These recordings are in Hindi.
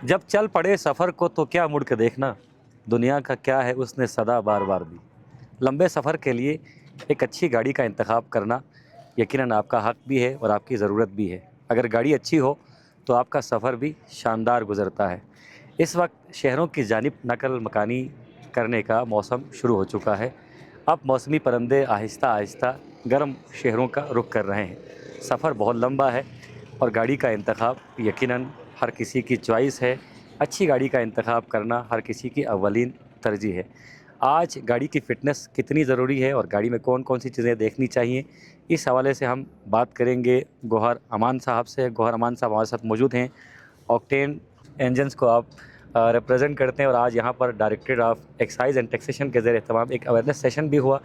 जब चल पड़े सफ़र को तो क्या मुड़ के देखना, दुनिया का क्या है उसने सदा बार बार दी। लंबे सफ़र के लिए एक अच्छी गाड़ी का इंतखाब करना यकीनन आपका हक भी है और आपकी ज़रूरत भी है। अगर गाड़ी अच्छी हो तो आपका सफ़र भी शानदार गुज़रता है। इस वक्त शहरों की जानिब नकल मकानी करने का मौसम शुरू हो चुका है। अब मौसमी परिंदे आहिस्ता आहिस्ता गर्म शहरों का रुख कर रहे हैं। सफ़र बहुत लंबा है और गाड़ी का इंतखाब यकीनन हर किसी की चॉइस है। अच्छी गाड़ी का इंतखाब करना हर किसी की अव्वलीन तरजीह है। आज गाड़ी की फ़िटनेस कितनी ज़रूरी है और गाड़ी में कौन कौन सी चीज़ें देखनी चाहिए, इस हवाले से हम बात करेंगे गौहर अमान साहब से। गौहर अमान साहब हमारे साथ मौजूद हैं। ऑक्टेन इंजन्स को आप रिप्रेजेंट करते हैं और आज यहाँ पर directorate of excise and taxation के ज़ेर एहतमाम एक अवेयरनेस सेशन भी हुआ,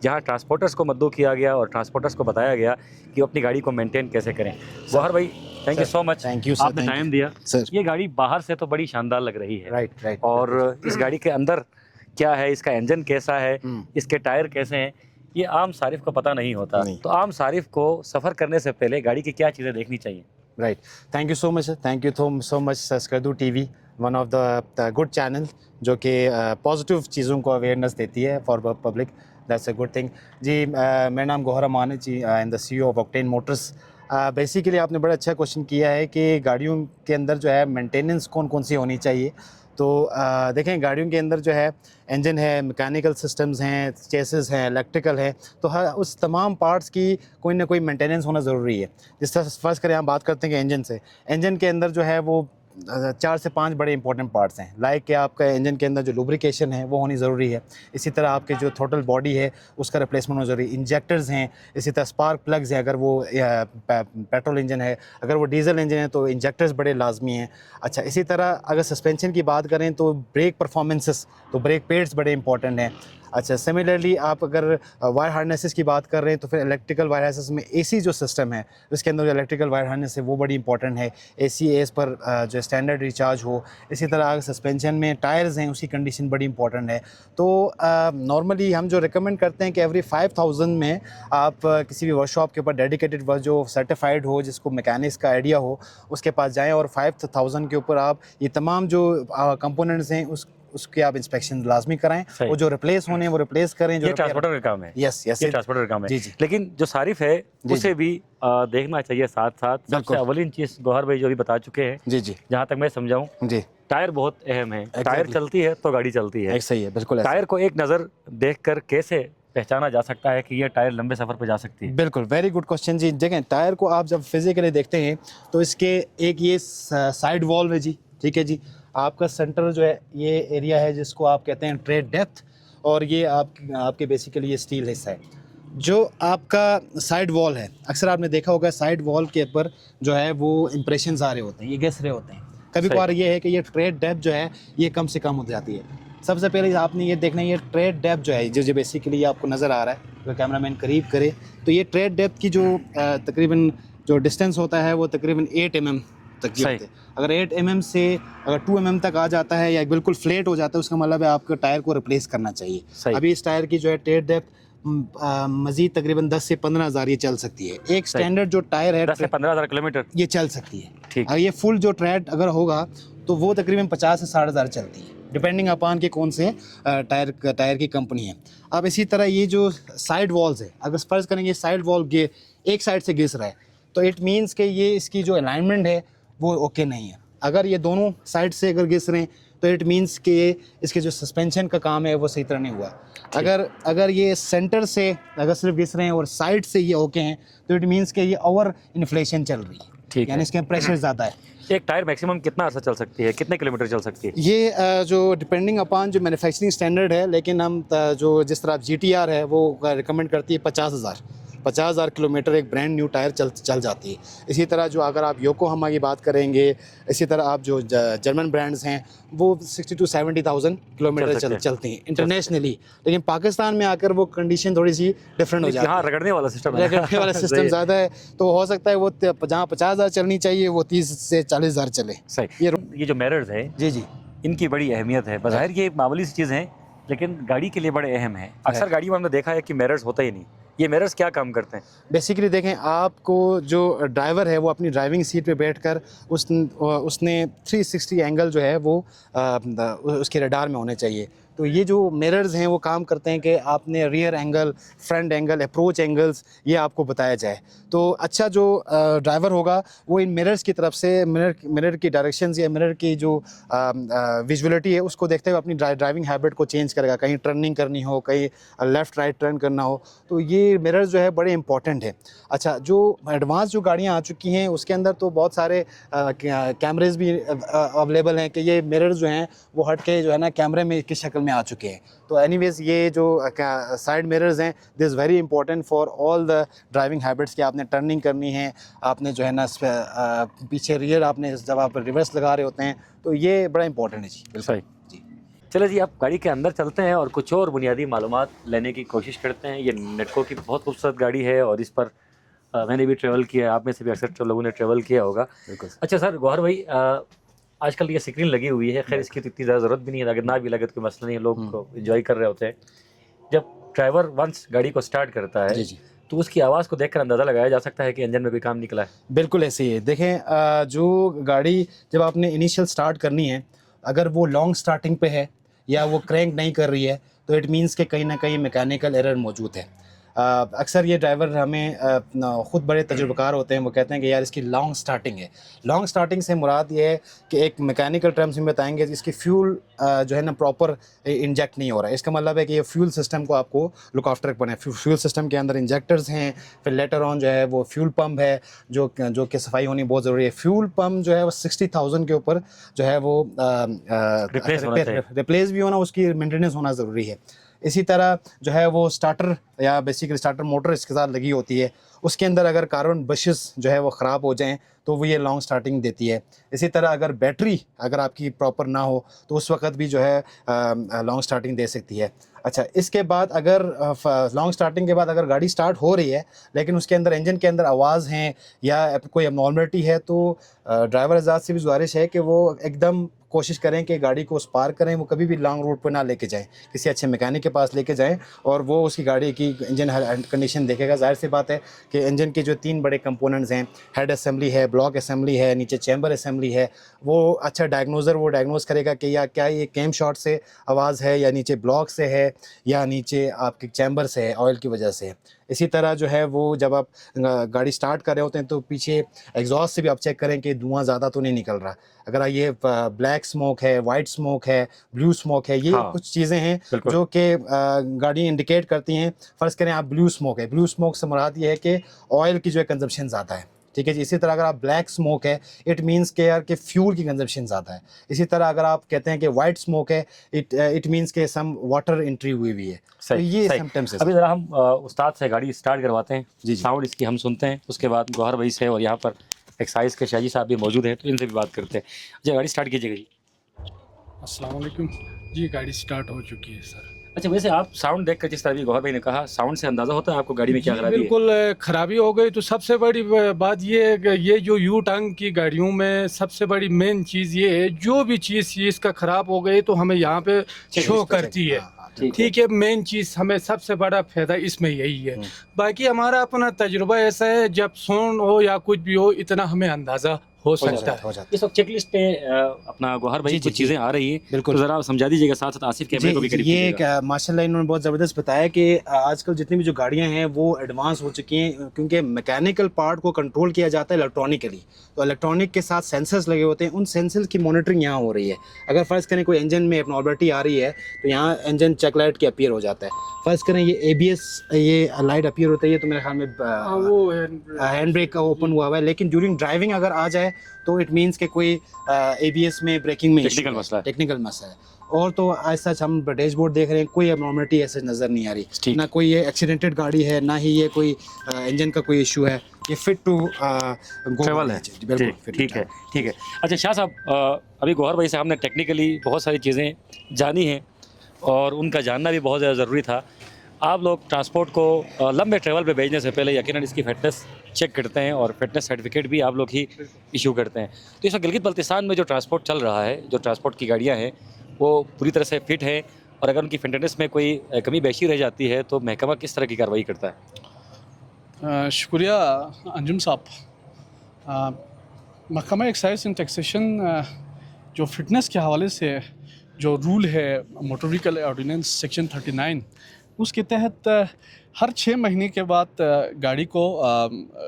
जहाँ ट्रांसपोर्टर्स को मद्दू किया गया और ट्रांसपोर्टर्स को बताया गया कि वो अपनी गाड़ी को मेंटेन कैसे करें। गौहर भाई, thank you so much, thank you sir, आपने टाइम दिया। सर। ये गाड़ी बाहर से तो बड़ी शानदार लग रही है, राइट और इस गाड़ी के अंदर क्या है, इसका इंजन कैसा है, इसके टायर कैसे हैं, ये आम सारिफ को पता नहीं होता। तो आम सारिफ को सफ़र करने से पहले गाड़ी की क्या चीज़ें देखनी चाहिए? Right, thank you so much sir, thank you so much Skardu TV, one of the good channel जो कि पॉजिटिव चीज़ों को अवेयरनेस देती है for public. That's a good thing जी। मेरा नाम गौहर अमान है जी, and the CEO of Octane Motors. Basically आपने बड़ा अच्छा क्वेश्चन किया है कि गाड़ियों के अंदर जो है मेंटेनेंस कौन कौन सी होनी चाहिए। तो देखें, गाड़ियों के अंदर जो है इंजन है, मैकेनिकल सिस्टम्स हैं, चेसिस हैं, इलेक्ट्रिकल है, तो हर उस तमाम पार्ट्स की कोई ना कोई मेंटेनेंस होना ज़रूरी है। जिस तरह फर्स्ट करें, हम बात करते हैं कि इंजन से, इंजन के अंदर जो है वो 4 से 5 बड़े इंपॉर्टेंट पार्ट्स हैं। लाइक कि आपका इंजन के अंदर जो लुब्रिकेशन है वो होनी ज़रूरी है। इसी तरह आपके जो थ्रोटल बॉडी है उसका रिप्लेसमेंट होना ज़रूरी है। इंजेक्टर्स हैं, इसी तरह स्पार्क प्लग्स हैं, अगर वो पेट्रोल इंजन है, अगर वो डीजल इंजन है तो इंजेक्टर्स बड़े लाजमी हैं। अच्छा, इसी तरह अगर सस्पेंशन की बात करें तो ब्रेक परफॉर्मेंसेस, तो ब्रेक पेड्स बड़े इंपॉर्टेंट हैं। अच्छा, सिमिलरली आप अगर वायर हार्नेसेस की बात कर रहे हैं तो फिर इलेक्ट्रिकल वायर हार्नेसेस में एसी जो सिस्टम है उसके अंदर जो इलेक्ट्रिकल वायर हार्नेस है वो बड़ी इंपॉर्टेंट है। एसी एस पर जो स्टैंडर्ड रिचार्ज हो। इसी तरह अगर सस्पेंशन में टायर्स हैं उसकी कंडीशन बड़ी इंपॉर्टेंट है। तो नॉर्मली हम जो रिकमेंड करते हैं कि एवरी 5000 में आप किसी भी वर्कशॉप के ऊपर डेडिकेटेड जो सर्टिफाइड हो, जिसको मैकेनिक्स का आइडिया हो, उसके पास जाएँ और 5000 के ऊपर आप ये तमाम जो कंपोनेंट्स हैं उसके आप इंस्पेक्शन लाजमी कराएं। वो जो रिप्लेस होने वो रिप्लेस करें। जो ये ट्रांसपोर्टर का काम है। यस, ये ट्रांसपोर्टर का काम है। जी जी। लेकिन जो सारिफ है उसे भी देखना चाहिए साथ साथ। सबसे अव्वलीन चीज़ गौहर भाई जो भी बता चुके हैं, जी जी, जहाँ तक मैं समझाऊँ जी, टायर बहुत अहम है। टायर चलती है तो गाड़ी चलती है। सही है, बिल्कुल। टायर को एक नज़र देखकर कैसे पहचाना जा सकता है कि ये टायर लंबे सफ़र पर जा सकती है? बिल्कुल, वेरी गुड क्वेश्चन जी। देखें, टायर को आप जब फिजिकली देखते हैं तो इसके एक ये साइड वॉल्व है जी, ठीक है जी। आपका सेंटर जो है ये एरिया है जिसको आप कहते हैं ट्रेड डेप्थ, और ये आपके बेसिकली ये स्टील हिस्सा है। जो आपका साइड वॉल है, अक्सर आपने देखा होगा साइड वॉल के ऊपर जो है वो इंप्रेशंस आ रहे होते हैं, ये घिस रहे होते हैं। कभी कभार ये है कि ये ट्रेड डेप्थ जो है ये कम से कम हो जाती है। सबसे पहले आपने ये देखना है, ये ट्रेड डेप्थ जो है जो बेसिकली आपको नज़र आ रहा है, तो कैमरामैन करीब करे, तो ये ट्रेड डेप्थ की जो तकरीबन जो डिस्टेंस होता है वो तकरीबन 8 mm तक की होती है। अगर 8 mm से अगर 2 mm तक आ जाता है या बिल्कुल फ्लैट हो जाता है, उसका मतलब है आपको टायर को रिप्लेस करना चाहिए। अभी इस टायर की जो है ट्रेड डेप्थ मजीद तकरीबन 10 से 15,000 ये चल सकती है। एक स्टैंडर्ड जो टायर है 10 से 15,000 किलोमीटर ये चल सकती है। ठीक। अगर ये फुल जो ट्रेड अगर होगा तो वो तकरीबन 50 से 60,000 चलती है, डिपेंडिंग अपान के कौन से टायर की कंपनी है। अब इसी तरह ये जो साइड वॉल्स है, अगर फर्ज करेंगे साइड वॉल एक साइड से घिस रहा है तो इट मीन्स कि ये इसकी जो अलाइनमेंट है वो ओके नहीं है। अगर ये दोनों साइड से अगर घिस रहे हैं तो इट मीन्स कि इसके जो सस्पेंशन का काम है वो सही तरह नहीं हुआ। अगर ये सेंटर से अगर सिर्फ घिस रहे हैं और साइड से ये ओके हैं तो इट मीन्स कि ये ओवर इन्फ्लेशन चल रही है, ठीक, यानी इसके प्रेशर ज़्यादा है। एक टायर मैक्सिमम कितना अर्सा चल सकती है, कितने किलोमीटर चल सकती है? ये जो डिपेंडिंग अपान जो मैन्युफैक्चरिंग स्टैंडर्ड है, लेकिन हम जो जिस तरह GTR है वो रिकमेंड करती है 50,000 किलोमीटर एक ब्रांड न्यू टायर चल जाती है। इसी तरह जो अगर आप योकोहामा की बात करेंगे, इसी तरह आप जो जर्मन ब्रांड्स हैं वो 60,000 to 70,000 किलोमीटर चलती हैं इंटरनेशनली। लेकिन पाकिस्तान में आकर वो कंडीशन थोड़ी सी डिफरेंट हो जाती है। यहाँ रगड़ने वाला सिस्टम ज़्यादा है, तो हो सकता है वो जहाँ 50,000 चलनी चाहिए वो 30 से 40,000 चले। सही। ये जो मिरर्स है जी जी, इनकी बड़ी अहमियत है। बज़ाहिर ये मामूली सी चीज़ है लेकिन गाड़ी के लिए बड़े अहम है। अक्सर गाड़ियों में हमने देखा है कि मिरर्स होता ही नहीं, ये मिरर्स क्या काम करते हैं? बेसिकली देखें, आपको जो ड्राइवर है वो अपनी ड्राइविंग सीट पे बैठकर उसने 360 एंगल जो है वो उसके रडार में होने चाहिए। तो ये जो मिरर्स हैं वो काम करते हैं कि आपने rear angle, front angle, approach angles ये आपको बताया जाए। तो अच्छा जो ड्राइवर होगा वो इन मिरर्स की तरफ से मिरर की डायरेक्शंस या मिरर की जो विजुअलिटी है उसको देखते हुए अपनी ड्राइविंग हैबिट को चेंज करेगा। कहीं टर्निंग करनी हो, कहीं लेफ़्ट राइट टर्न करना हो, तो ये मिरर्स जो है बड़े इंपॉर्टेंट है। अच्छा, जो एडवांस जो गाड़ियाँ आ चुकी हैं उसके अंदर तो बहुत सारे कैमरेज भी अवेलेबल हैं कि ये मिरर्स जो हैं वो हट के जो है ना कैमरे में की शक्ल में आ चुके हैं। तो एनीवेज ये जो साइड मिरर्स हैं this is very important for all the driving habits कि आपने टर्निंग करनी है, आपने जो है ना पीछे रियर आपने जब आप रिवर्स लगा रहे होते हैं, तो ये बड़ा इंपॉर्टेंट है जी। सही। जी। चलो जी, आप गाड़ी के अंदर चलते हैं और कुछ और बुनियादी मालूमात लेने की कोशिश करते हैं। ये नेटको की बहुत खूबसूरत गाड़ी है और इस पर मैंने भी ट्रैवल किया है, आप में से भी अक्सर लोगों ने ट्रैवल किया होगा। बिल्कुल। अच्छा सर गौहर भाई, आजकल ये स्क्रीन लगी हुई है, खैर इसकी तो इतनी ज़्यादा ज़रूरत भी नहीं है, अगर ना भी लगे तो कोई मसला नहीं है, लोग इन्जॉय कर रहे होते हैं। जब ड्राइवर वंस गाड़ी को स्टार्ट करता है जी जी। तो उसकी आवाज़ को देखकर अंदाज़ा लगाया जा सकता है कि इंजन में कोई काम निकला है। बिल्कुल ऐसे ही है। देखें, जो गाड़ी जब आपने इनिशियल स्टार्ट करनी है, अगर वो लॉन्ग स्टार्टिंग पे है या वो क्रैंक नहीं कर रही है, तो इट मीन्स कि कहीं ना कहीं मैकेनिकल एरर मौजूद है। अक्सर ये ड्राइवर हमें ख़ुद बड़े तजुर्बेकार होते हैं, वो कहते हैं कि यार इसकी लॉन्ग स्टार्टिंग है। लॉन्ग स्टार्टिंग से मुराद ये है कि एक मैकेनिकल टर्म्स में बताएंगे कि इसकी फ्यूल जो है ना प्रॉपर इंजेक्ट नहीं हो रहा है। इसका मतलब है कि ये फ्यूल सिस्टम को आपको लुक आफ्टर करना है। फ्यूल सिस्टम के अंदर इंजेक्टर्स हैं, फिर लेटर ऑन जो है वो फ्यूल पम्प है जो कि सफाई होनी बहुत ज़रूरी है। फ्यूल पम्प जो है वो 60,000 के ऊपर जो है वो रिप्लेस भी होना, उसकी मेंटेनेंस होना ज़रूरी है। इसी तरह जो है वो स्टार्टर या बेसिकली स्टार्टर मोटर इसके साथ लगी होती है, उसके अंदर अगर कार्बन ब्रशेस जो है वो ख़राब हो जाएं तो वो ये लॉन्ग स्टार्टिंग देती है। इसी तरह अगर बैटरी अगर आपकी प्रॉपर ना हो तो उस वक्त भी जो है लॉन्ग स्टार्टिंग दे सकती है। अच्छा, इसके बाद अगर लॉन्ग स्टार्टिंग के बाद अगर गाड़ी स्टार्ट हो रही है लेकिन उसके अंदर इंजन के अंदर आवाज़ हैं या कोई अबनॉर्मलिटी है, तो ड्राइवर हज़रात से भी गुजारिश है कि वो एकदम कोशिश करें कि गाड़ी को स्पार्क करें, वो कभी भी लॉन्ग रूट पर ना लेके जाएं, किसी अच्छे मैकेनिक के पास लेके जाएं और वो उसकी गाड़ी की इंजन कंडीशन देखेगा। जाहिर सी बात है कि इंजन के जो 3 बड़े कंपोनेंट्स हैं, हेड असेंबली है, ब्लॉक असेंबली है, नीचे चैम्बर असेंबली है, वो अच्छा डायग्नोज़र वो डायग्नोज करेगा कि या क्या ये कैम शॉट से आवाज़ है या नीचे ब्लॉक से है या नीचे आपके चैम्बर से है, ऑयल की वजह से है। इसी तरह जो है वो जब आप गाड़ी स्टार्ट कर रहे होते हैं तो पीछे एग्जॉस्ट से भी आप चेक करें कि धुआं ज़्यादा तो नहीं निकल रहा। अगर ये ब्लैक स्मोक है, वाइट स्मोक है, ब्लू स्मोक है, ये कुछ चीज़ें हैं जो कि गाड़ी इंडिकेट करती हैं। फ़र्ज़ करें आप ब्लू स्मोक है, ब्लू स्मोक से मुराद ये है कि ऑयल की जो है कंजप्शन ज़्यादा है, ठीक है जी। इसी तरह अगर आप ब्लैक स्मोक है, इट मींस के यार कि फ्यूल की कंजप्शन ज़्यादा है। इसी तरह अगर आप कहते हैं कि वाइट स्मोक है, इट मींस के सम वाटर एंट्री हुई है। तो ये सिम्टम्स है। अभी ज़रा हम उस्ताद से गाड़ी स्टार्ट करवाते हैं, जी साउंड इसकी हम सुनते हैं, उसके बाद गौहर भाई से और यहाँ पर एक्साइज के शाजी साहब भी मौजूद हैं तो इनसे भी बात करते हैं। जी गाड़ी स्टार्ट कीजिएगा जी। अस्सलाम वालेकुम जी, गाड़ी स्टार्ट हो चुकी है सर। अच्छा, वैसे आप साउंड देखकर जिस तरह भी गौहर भाई ने कहा, साउंड से अंदाज़ा होता है आपको गाड़ी में क्या खराबी है? बिल्कुल खराबी हो गई तो सबसे बड़ी बात ये है कि ये जो यू टंग की गाड़ियों में सबसे बड़ी मेन चीज़ ये है, जो भी चीज़ इसका ख़राब हो गई तो हमें यहाँ पे शो करती है, ठीक है। मेन चीज़ हमें सबसे बड़ा फ़ायदा इसमें यही है। बाकी हमारा अपना तजुर्बा ऐसा है, जब साउंड हो या कुछ भी हो इतना हमें अंदाज़ा हो सकता है। इस वक्त चेकलिस्ट पे अपना गौहर भाई कुछ चीज़ें आ रही हैं, बिल्कुल, तो ज़रा समझा दीजिएगा, साथ साथ आसिफ कैमरे को भी करीब कीजिएगा। ये माशाल्लाह इन्होंने बहुत ज़बरदस्त बताया कि आजकल जितनी भी जो गाड़ियां हैं वो एडवांस हो चुकी हैं, क्योंकि मैकेनिकल पार्ट को कंट्रोल किया जाता है इलेक्ट्रॉनिकली। तो इलेक्ट्रॉनिक के साथ सेंसर्स लगे होते हैं, उन सेंसर्स की मॉनिटरिंग यहाँ हो रही है। अगर फ़र्ज़ करें कोई इंजन में एबनॉर्मलिटी आ रही है तो यहाँ इंजन चेक लाइट के अपीयर हो जाता है। फ़र्ज़ करें ये ABS ये लाइट अपीयर होता है, ये तो मेरे ख्याल में वो हैंड ब्रेक का ओपन हुआ हुआ है, लेकिन ड्यूरिंग ड्राइविंग अगर आ जाए तो इट मीन्स कि कोई ABS में ब्रेकिंग में टेक्निकल मसला है। और तो ऐसा हम डैशबोर्ड देख रहे हैं, कोई एबनॉर्मलिटी ऐसे नज़र नहीं आ रही, ना कोई ये एक्सीडेंटेड गाड़ी है, ना ही ये कोई इंजन का कोई इशू है, ये फिट टू ट्रैवल है। ठीक है। अच्छा शाह साहब, अभी गौहर भाई से हमने टेक्निकली बहुत सारी चीज़ें जानी हैं और उनका जानना भी बहुत ज़्यादा ज़रूरी था। आप लोग ट्रांसपोर्ट को लंबे ट्रैवल पे भेजने से पहले यकीनन इसकी फ़िटनेस चेक करते हैं और फिटनेस सर्टिफिकेट भी आप लोग ही इशू करते हैं। तो इस वक्त गिलगित बल्तिस्तान में जो ट्रांसपोर्ट चल रहा है, जो ट्रांसपोर्ट की गाड़ियाँ हैं वो पूरी तरह से फिट है और अगर उनकी फिटनेस में कोई कमी बेशी रह जाती है तो महकमा किस तरह की कार्रवाई करता है? शुक्रिया अंजुम साहब। महकमा एक्साइज एंड टैक्सेशन जो फिटनेस के हवाले से जो रूल है मोटर व्हीकल ऑर्डिनेंस सेक्शन 39 उसके तहत हर 6 महीने के बाद गाड़ी को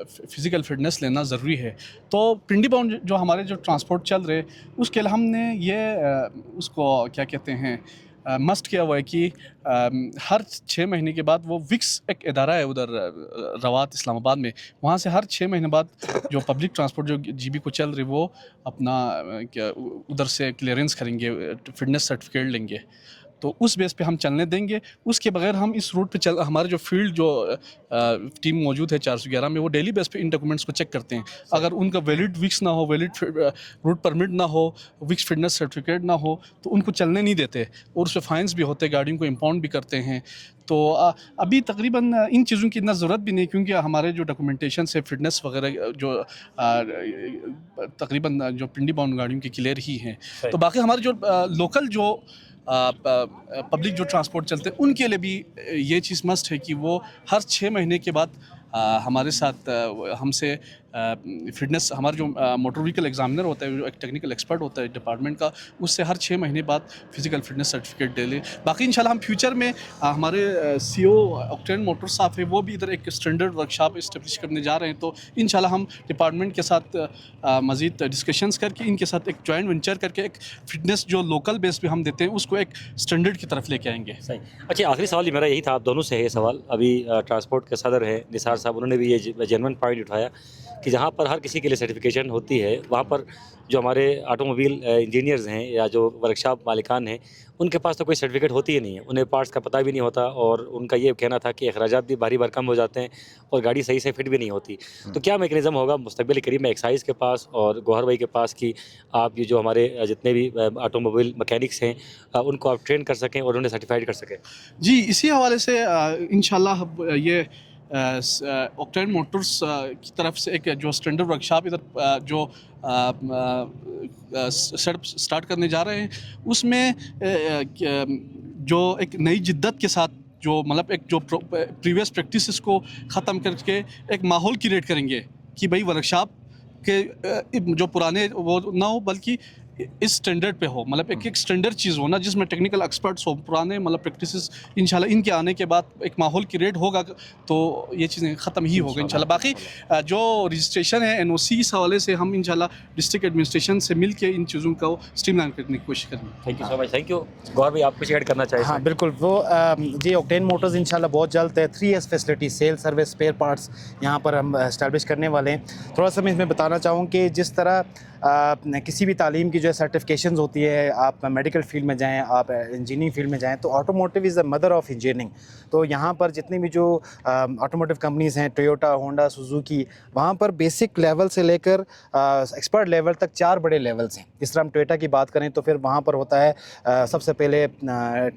फ़िज़िकल फ़िटनेस लेना ज़रूरी है। तो पिंडी बाउंड जो हमारे जो ट्रांसपोर्ट चल रहे उसके लिए हमने ये उसको क्या कहते हैं मस्ट किया हुआ है कि हर 6 महीने के बाद वो विक्स एक इदारा है उधर रवात इस्लामाबाद में, वहाँ से हर 6 महीने बाद जो पब्लिक ट्रांसपोर्ट जो जीबी को चल रही वो अपना क्या उधर से क्लियरेंस करेंगे, फिटनेस सर्टिफिकेट लेंगे। तो उस बेस पे हम चलने देंगे। उसके बगैर हम इस रूट पे चल हमारे जो फील्ड जो टीम मौजूद है 411 में वो डेली बेस पे इन डॉक्यूमेंट्स को चेक करते हैं। अगर उनका वैलिड विक्स ना हो, वैलिड रूट परमिट ना हो, विक्स फिटनेस सर्टिफिकेट ना हो तो उनको चलने नहीं देते और उस पर फाइन्स भी होते हैं, गाड़ियों को इम्पाउंड भी करते हैं। तो अभी तकरीबन इन चीज़ों की इतना ज़रूरत भी नहीं क्योंकि हमारे जो डॉक्यूमेंटेशन से फिटनेस वगैरह जो तकरीबन जो पिंडी बाउंड गाड़ियों की क्लियर ही हैं। तो बाकी हमारे जो लोकल जो पब्लिक जो ट्रांसपोर्ट चलते हैं उनके लिए भी ये चीज़ मस्ट है कि वो हर 6 महीने के बाद हमारे साथ हमसे फिटनेस हमारा जो मोटर व्हीकल एग्जामिनर होता है, जो एक टेक्निकल एक्सपर्ट होता है डिपार्टमेंट का, उससे हर 6 महीने बाद फिजिकल फिटनेस सर्टिफिकेट ले ले। बाकी इंशाल्लाह हम फ्यूचर में हमारे सीईओ ऑक्टेन मोटर्स साहब है वो भी इधर एक स्टैंडर्ड वर्कशॉप इस्टेब्लिश करने जा रहे हैं। तो इंशाल्लाह हम डिपार्टमेंट के साथ मज़ीद डिस्कशंस करके इनके साथ एक जॉइंट वेंचर करके एक फिटनेस जो लोकल बेस पे हम देते हैं उसको एक स्टैंडर्ड की तरफ लेके आएंगे। सही। अच्छा, आखिरी सवाल मेरा यही था, आप दोनों से है ये सवाल। अभी ट्रांसपोर्ट के सदर है निसार साहब, उन्होंने भी ये जेन्युइन पॉइंट उठाया कि जहाँ पर हर किसी के लिए सर्टिफिकेशन होती है वहाँ पर जो हमारे ऑटोमोबाइल इंजीनियर्स हैं या जो वर्कशॉप मालिकान हैं उनके पास तो कोई सर्टिफिकेट होती ही नहीं है, उन्हें पार्ट्स का पता भी नहीं होता और उनका ये कहना था कि अखराजात भी भारी भरकम हो जाते हैं और गाड़ी सही से फिट भी नहीं होती। तो क्या मैकेनिज़्म होगा मुस्तक़बिल करीब में एक्साइज़ के पास और गौहर भाई के पास कि आप ये जो हमारे जितने भी ऑटोमोबाइल मैकेनिक्स हैं उनको आप ट्रेन कर सकें और उन्हें सर्टिफाइड कर सकें? जी, इसी हवाले से इंशाल्लाह ये ऑक्टेन मोटर्स की तरफ से एक जो स्टैंडर्ड वर्कशॉप इधर जो स्टार्ट करने जा रहे हैं उसमें जो एक नई जिद्दत के साथ जो मतलब एक जो प्रीवियस प्रैक्टिसेस को ख़त्म करके एक माहौल क्रिएट करेंगे कि भाई वर्कशॉप के जो पुराने वो ना हो बल्कि इस स्टैंडर्ड पे हो, मतलब एक स्टैंडर्ड चीज़ हो ना जिसमें टेक्निकल एक्सपर्ट्स हो, पुराने मतलब प्रैक्टिसेस इंशाल्लाह इनके आने के बाद एक माहौल क्रिएट होगा तो ये चीज़ें ख़त्म ही होगा इंशाल्लाह। बाकी जो रजिस्ट्रेशन है एनओसी इस हवाले से हम इंशाल्लाह डिस्ट्रिक्ट एडमिनिस्ट्रेशन से मिल के इन चीज़ों को स्ट्रीमलाइन करने की कोशिश करेंगे। Thank you so much. Thank you. Gaur भाई, आप कुछ ऐड करना चाहिए? हाँ बिल्कुल, वो जी ऑक्टेन मोटर्स इंशाल्लाह बहुत जल्द 3S facility sale service spare parts यहाँ पर हम इस्टेब्लिश करने वाले हैं। थोड़ा सा मैं इसमें बताना चाहूँ कि जिस तरह किसी भी तालीम की जो सर्टिफिकेशंस होती है, आप मेडिकल फील्ड में जाएं, आप इंजीनियरिंग फील्ड में जाएं, तो automotive is the mother of engineering. तो यहाँ पर जितनी भी जो ऑटोमोटिव कंपनीज़ हैं, टोयोटा, होंडा, सुजुकी, वहाँ पर बेसिक लेवल से लेकर एक्सपर्ट लेवल तक 4 बड़े लेवल्स हैं। जिस तरह हम टोयोटा की बात करें तो फिर वहाँ पर होता है सबसे पहले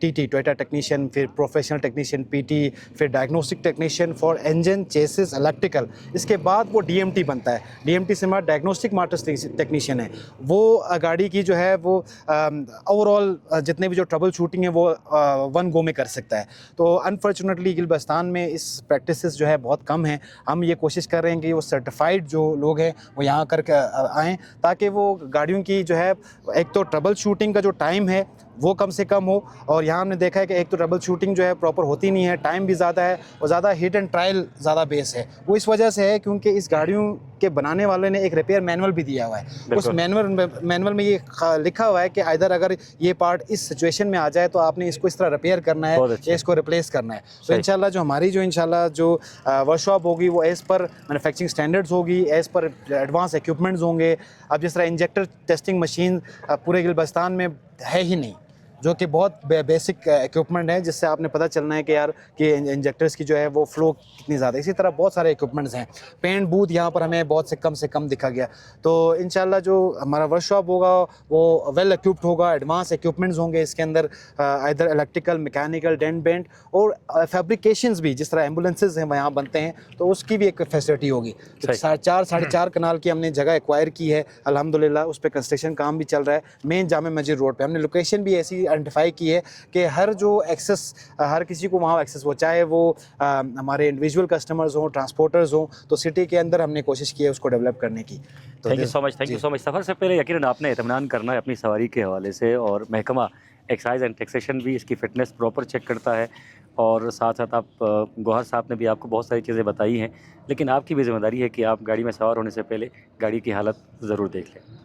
TT टोयोटा टेक्नीशियन, फिर प्रोफेशनल टेक्नीशियन PT, फिर diagnostic technician for engine, chassis, electrical. इसके बाद वो DMT बनता है। DMT से हमारा डायग्नोस्टिक मास्टर टेक्नीशियन है। वो गाड़ी की जो है वो ओवरऑल जितने भी जो ट्रबल शूटिंग है वो वन गो में कर सकता है। तो अनफॉर्चुनेटली गिलबस्तान में इस प्रैक्टिसेस जो है बहुत कम हैं। हम ये कोशिश कर रहे हैं कि वो सर्टिफाइड जो लोग हैं वो यहाँ करके आएँ ताकि वो गाड़ियों की जो है एक तो ट्रबल शूटिंग का जो टाइम है वो कम से कम हो। और यहाँ हमने देखा है कि एक तो ट्रबल शूटिंग जो है प्रॉपर होती नहीं है, टाइम भी ज़्यादा है और ज़्यादा हिट एंड ट्रायल ज़्यादा बेस है। वो इस वजह से है क्योंकि इस गाड़ियों के बनाने वाले ने एक रिपेयर मैनुअल भी दिया हुआ है। उस मैनुअल में ये लिखा हुआ है कि इधर अगर ये पार्ट इस सिचुएशन में आ जाए तो आपने इसको इस तरह रिपेयर करना है या इसको रिप्लेस करना है। तो इंशाल्लाह जो हमारी जो वर्कशॉप होगी वो एज़ पर मैन्युफैक्चरिंग स्टैंडर्ड्स होगी, एज़ पर एडवांस इक्विपमेंट्स होंगे। अब जिस तरह इंजेक्टर टेस्टिंग मशीन पूरे गिलबस्तान में है ही नहीं, जो कि बहुत बेसिक इक्विपमेंट है जिससे आपने पता चलना है कि यार कि इंजेक्टर्स की जो है वो फ्लो कितनी ज़्यादा। इसी तरह बहुत सारे इक्विपमेंट्स हैं। पेंट बूथ यहाँ पर हमें बहुत से कम दिखा गया। तो इंशाल्लाह जो हमारा वर्कशॉप होगा वो वेल इक्विप्ड होगा, एडवांस इक्विपमेंट्स होंगे इसके अंदर, इधर इलेक्ट्रिकल, मैकेनिकल, डेंट बेंट और फैब्रिकेशंस भी, जिस तरह एम्बुलेंसेज हैं यहाँ बनते हैं तो उसकी भी एक फैसिलिटी होगी। तो 4.5 कनाल की हमने जगह एक्वायर की है अल्हम्दुलिल्लाह। उस पर कंस्ट्रक्शन काम भी चल रहा है। मेन जामे मस्जिद रोड पर हमने लोकेशन भी ऐसी आइडेंटिफाई की है कि हर जो एक्सेस, हर किसी को वहाँ एक्सेस हो, चाहे वो हमारे इंडिविजुअल कस्टमर्स हों, ट्रांसपोर्टर्स हों, तो सिटी के अंदर हमने कोशिश की है उसको डेवलप करने की। तो thank you so much, thank you so much. सफ़र से पहले यकीनन आपने इत्मीनान करना है अपनी सवारी के हवाले से, और महकमा एक्साइज एंड टैक्सेशन भी इसकी फ़िटनेस प्रॉपर चेक करता है, और साथ साथ आप गौहर साहब ने भी आपको बहुत सारी चीज़ें बताई हैं, लेकिन आपकी भी ज़िम्मेदारी है कि आप गाड़ी में सवार होने से पहले गाड़ी की हालत ज़रूर देख लें।